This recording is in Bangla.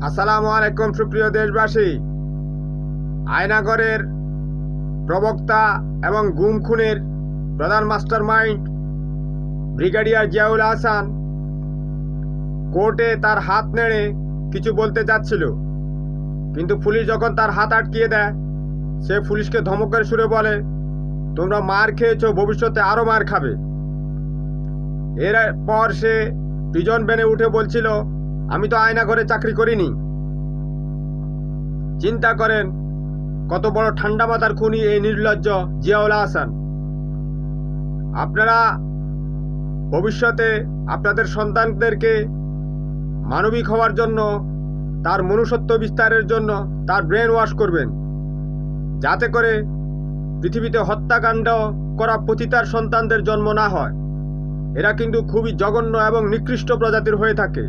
আসসালামু আলাইকুম সুপ্রিয় দেশবাসী। আয়নাগরের প্রবক্তা এবং গুম খুনের প্রধান মাস্টারমাইন্ড ব্রিগেডিয়ার জিয়াউল হাসান কোর্টে তার হাত নেড়ে কিছু বলতে যাচ্ছিল, কিন্তু পুলিশ যখন তার হাত আটকিয়ে দেয়, সে পুলিশকে ধমকের সুরে বলে, তোমরা মার খেয়েছো, ভবিষ্যতে আরও মার খাবে। এরপর সে প্রিজন ভ্যানে উঠে বলছিল, আমি তো আয়নাঘরে চাকরি করিনি। চিন্তা করেন কত বড় ঠান্ডা মাথার খুনি এই নির্লজ্জ জিয়াউল হাসান। আপনারা ভবিষ্যতে আপনাদের সন্তানদেরকে মানবিক হওয়ার জন্য, তার মনুষ্যত্ব বিস্তারের জন্য তার ব্রেন ওয়াশ করবেন, যাতে করে পৃথিবীতে হত্যাকাণ্ড করা পতিতার সন্তানদের জন্ম না হয়। এরা কিন্তু খুবই জঘন্য এবং নিকৃষ্ট প্রজাতির হয়ে থাকে।